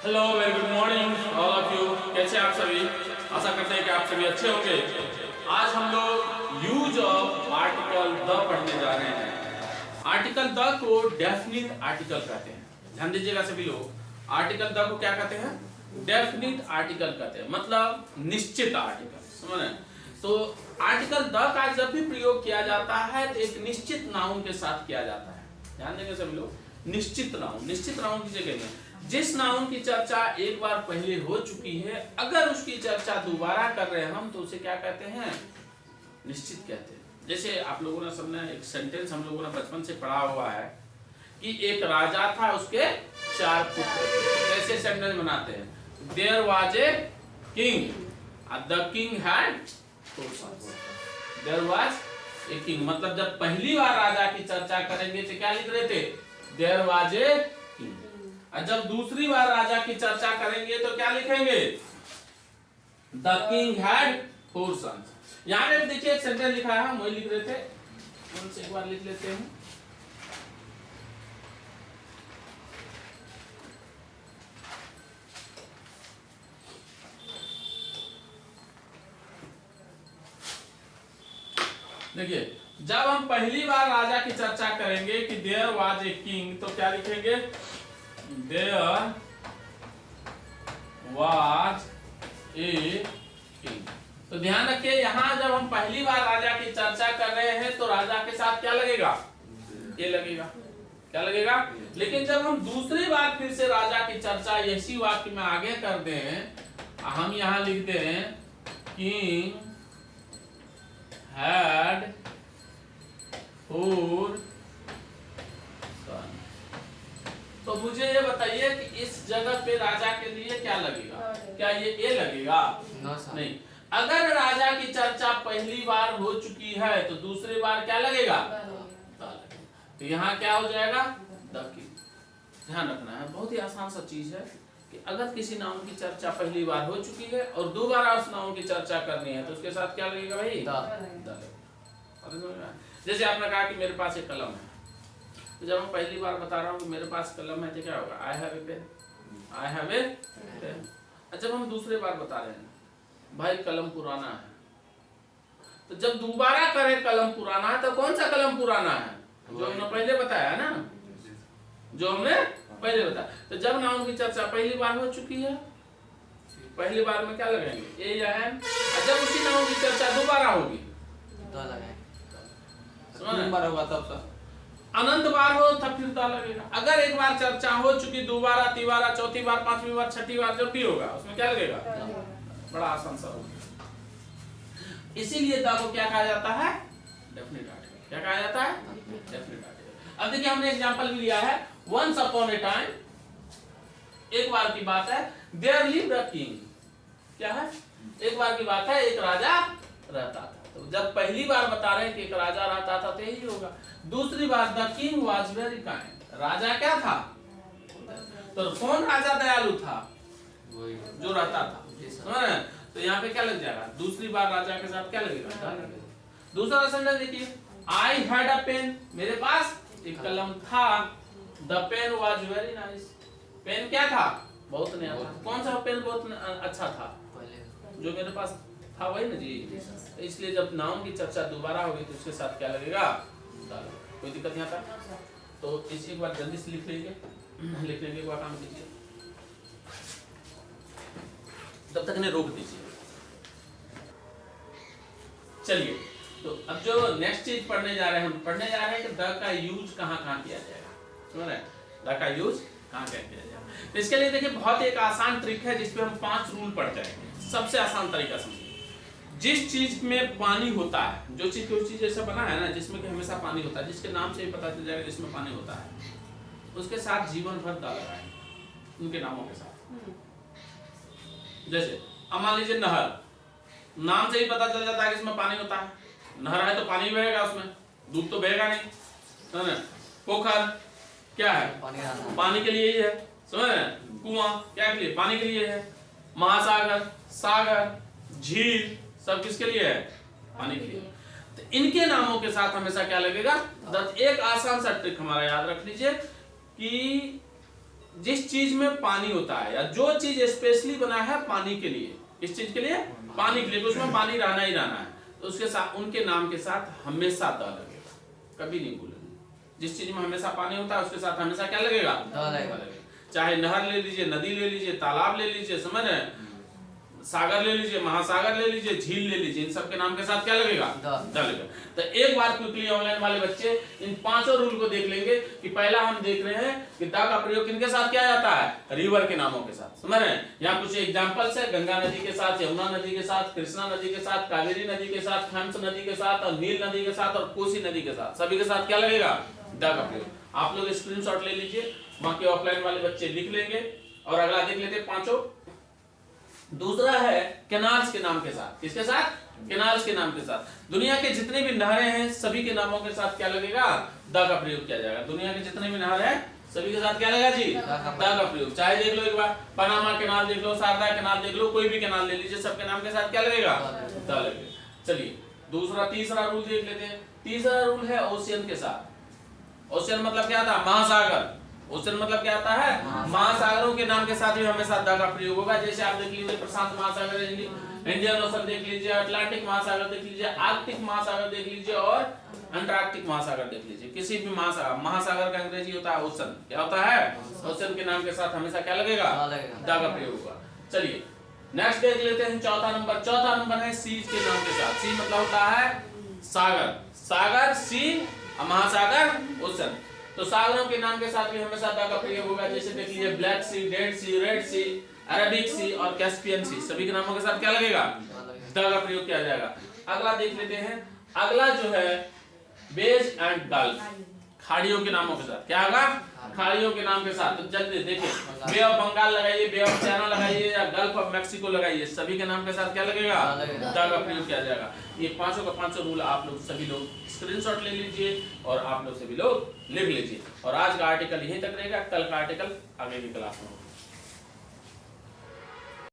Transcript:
Hello very good morning all of you. कैसे आप सभी? आशा करते हैं कि आप सभी अच्छे होंगे। आज हम लोग यूज ऑफ आर्टिकल द पढ़ने जा रहे हैं। आर्टिकल द को डेफिनिट आर्टिकल कहते हैं। ध्यान दीजिएगा सभी लोग। आर्टिकल द को क्या कहते हैं? डेफिनिट आर्टिकल कहते हैं, मतलब निश्चित आर्टिकल। समझ? तो आर्टिकल द का जब भी प्रयोग किया जाता है तो एक निश्चित नाउन के साथ किया जाता है। ध्यान देंगे सभी लोग। निश्चित नाउन किसे कहते हैं? जिस नाउन की चर्चा एक बार पहले हो चुकी है, अगर उसकी चर्चा दोबारा कर रहे हैं हम तो उसे क्या कहते हैं? निश्चित कहते हैं। जैसे आप लोगों ने सबने एक सेंटेंस हम लोगों ने बचपन से पढ़ा हुआ है कि एक राजा था, उसके 4 पुत्र। कैसे सेंटेंस बनाते हैं? There was a king, the king had 4 sons। There was a king, मतलब जब पहली बार राजा की चर्चा करेंगे तो क्या लिख रहे थे? There was a king. और जब दूसरी बार राजा की चर्चा करेंगे तो क्या लिखेंगे? The king had 4 sons। यहाँ पे देखिए एक सेंटेंस लिखा है, हम वही लिख रहे थे, उनसे एक बार लिख लेते हैं। देखिए, जब हम पहली बार राजा की चर्चा करेंगे कि देयर वाज ए किंग, तो क्या लिखेंगे? There was a king. तो ध्यान रखिए, यहां जब हम पहली बार राजा की चर्चा कर रहे हैं तो राजा के साथ क्या लगेगा? ये लगेगा। क्या लगेगा? लेकिन जब हम दूसरी बार फिर से राजा की चर्चा इसी वाक्य में आगे कर दें, हम यहां लिख दें किंग had 4 sons। तो मुझे ये बताइए कि इस जगह पे राजा के लिए क्या लगेगा? क्या ये ए लगेगा? नहीं। अगर राजा की चर्चा पहली बार हो चुकी है तो दूसरी बार क्या लगेगा? तो यहाँ क्या हो जाएगा? The king. ध्यान रखना है, बहुत ही आसान सा चीज है कि अगर किसी नाउन की चर्चा पहली बार हो चुकी है और दोबारा उस नाउन की चर्चा करनी है तो उसके साथ क्या लगेगा भाई? जैसे आपने कहा कि मेरे पास एक कलम है, तो जब मैं पहली बार बता रहा हूँ कि मेरे पास कलम है तो क्या होगा? I have a pen, I have a pen. जब हम दूसरी बार बता रहे हैं भाई कलम पुराना है, तो जब दोबारा करें कलम पुराना है तो कौन सा कलम पुराना है? जो हमने पहले बताया ना, जो हमने पहले बताया। तो जब नाउन की चर्चा पहली बार हो चुकी है, पहली बार में क्या लगाएंगे? ए या एन। जब उसी नाउन की चर्चा दोबारा होगी द लगाएंगे। बार होगा तब सर, अनंत बार हो तब फिर द लगेगा। अगर एक बार चर्चा हो चुकी, दोबारा, तीबारा, चौथी बार, पांचवी बार, छठी बार जब भी होगा उसमें क्या लगेगा? बड़ा आसान सा होगा। इसीलिए द को क्या कहा जाता है? Definite article. क्या कहा जाता है? Definite article. अब देखिए हमने एग्जांपल भी लिया है, वंस अपॉन ए टाइम, एक बार की बात है, देयर लिव्ड अ किंग। क्या है? एक बार की बात है, एक राजा रहता था। तो जब पहली बार बता रहे हैं कि एक राजा रहता था तो यही होगा। दूसरी बार the king was very kind, राजा क्या था? तो कौन राजा दयालु था? जो रहता था। तो यहाँ पे क्या लग जाएगा? दूसरी बार राजा के साथ क्या लगेगा? दूसरा सेंटेंस देखिए, आई हैड अ पेन, मेरे पास एक कलम था। The pen was very nice, pen क्या था? बहुत नया था। कौन सा पेन बहुत अच्छा था? जो मेरे पास था वही ना जी। इसलिए जब नाउन की चर्चा दोबारा होगी तो उसके साथ क्या लगेगा? कोई दिक्कत नहीं आता? तो इसी एक बार जल्दी से लिख लीजिए, लिखने के बाद काम कीजिए, तब तक इन्हें रोक दीजिए। चलिए, तो अब जो नेक्स्ट चीज पढ़ने जा रहे हैं, हम पढ़ने जा रहे हैं कि द का यूज कहाँ किया जाएगा। समझ रहे हैं? द का यूज कहाँ किया जाएगा। तो इसके लिए देखिए बहुत एक आसान ट्रिक है जिसपे हम 5 रूल पढ़ जाएंगे। सबसे आसान तरीका समझिए, जिस चीज में पानी होता है, जो चीज कोई चीज ऐसा बना है ना जिसमें कि हमेशा पानी होता है, जिसके नाम से ही पता चल जाएगा जिसमें पानी होता है, उसके साथ जीवन भर द लगाएंगे, उनके नामों के साथ। जैसे अब मान लीजिए नहर, नाम से ही पता चल जाता है कि इसमें पानी होता है। नहर है तो पानी बहेगा, उसमें दूध तो बहेगा नहीं। पोखर क्या है? पानी के लिए ही है। समझ रहे हैं? कुआं क्या के लिए? पानी के लिए है। महासागर, सागर, झील सब किसके लिए है? पानी के लिए। तो इनके नामों के साथ हमेशा क्या लगेगा? एक आसान सा ट्रिक हमारा याद रख लीजिए कि जिस चीज में पानी होता है या जो चीज स्पेशली बना है पानी के लिए, इस चीज के लिए पानी के लिए, उसमें पानी रहना ही रहना है, तो उसके साथ उनके नाम के साथ हमेशा द लगेगा, कभी नहीं भूलेंगे। जिस चीज में हमेशा पानी होता है उसके साथ हमेशा क्या लगेगा, द लगेगा। चाहे नहर ले लीजिए, नदी ले लीजिए, तालाब ले लीजिए, समझ रहे हैं, सागर ले लीजिए, महासागर ले लीजिए, झील ले लीजिए, इन सब के नाम के साथ क्या लगेगा, द लगेगा। तो एक बार क्विकली ऑनलाइन वाले बच्चे इन पांचों रूल को देख लेंगे कि पहला हम देख रहे हैं कि द का प्रयोग किनके साथ किया जाता है, रिवर के नामों के साथ, समझ रहे हैं। यहाँ कुछ एग्जांपल्स है, गंगा नदी के साथ, यमुना नदी के साथ, कृष्णा नदी के साथ, कावेरी नदी के साथ, खम्स नदी के साथ, और नील नदी के साथ, और कोसी नदी के साथ, सभी के साथ क्या लगेगा, द का प्रयोग। आप लोग स्क्रीनशॉट ले लीजिए, बाकी ऑफलाइन वाले बच्चे लिख लेंगे। और अगला देख लेते हैं पांचों। दूसरा है कैनाल्स के नाम के साथ, किसके साथ, कैनाल्स के नाम के साथ। दुनिया के जितने भी नहरें हैं सभी के नामों के साथ क्या लगेगा, द का प्रयोग किया जाएगा। दुनिया के जितने भी नहर हैं सभी के साथ क्या लगेगा जी, द का प्रयोग। चाहे देख लो एक बार पनामा कैनाल देख लो, शारदा कैनाल देख लो, कोई भी कैनाल ले लीजिए, सबके नाम के साथ क्या लगेगा, द लगेगा। चलिए तीसरा रूल देख लेते हैं। तीसरा रूल है ओशियन के साथ। ओशियन मतलब क्या था, महासागर। ओशन मतलब क्या आता है, महासागरों के नाम के साथ भी हमेशा द का प्रयोग होगा। जैसे आप देख लीजिए प्रशांत महासागर, इंडियन ओशन देख लीजिए, अटलांटिक महासागर देख लीजिए, आर्कटिक महासागर देख लीजिए, और अंटार्कटिक महासागर देख लीजिए। किसी भी महासागर का अंग्रेजी होता है ओशन, क्या होता है, ओशन के नाम के साथ हमेशा क्या लगेगा, द का प्रयोग होगा। चलिए नेक्स्ट देख लेते हैं चौथा नंबर है सीज के नाम के साथ। सी मतलब होता है सागर, सागर सी, महासागर ओशन। तो सागरों के नाम के साथ भी हमेशा द का प्रयोग होगा। जैसे देख लीजिए ब्लैक सी, डेड सी, रेड सी, अरबिक सी और कैस्पियन सी, सभी के नामों के साथ क्या लगेगा, द का प्रयोग किया जाएगा। अगला देख लेते हैं, अगला जो है बेज एंड गल्फ, खाड़ियों के नामों के साथ क्या होगा, खाड़ियों के नाम के साथ। तो जल्दी देखिए, बे ऑफ बंगाल लगाइए, बे ऑफ चाइना लगाइए, या गल्फ ऑफ मैक्सिको लगाइए, सभी के नाम के साथ क्या लगेगा, द का प्रयोग किया जाएगा। ये पांचों का पांचों रूल आप लोग सभी लोग स्क्रीनशॉट ले लीजिए और आप लोग सभी लोग लिख लीजिए। और आज का आर्टिकल यहीं तक रहेगा, कल का आर्टिकल आगे की क्लास में।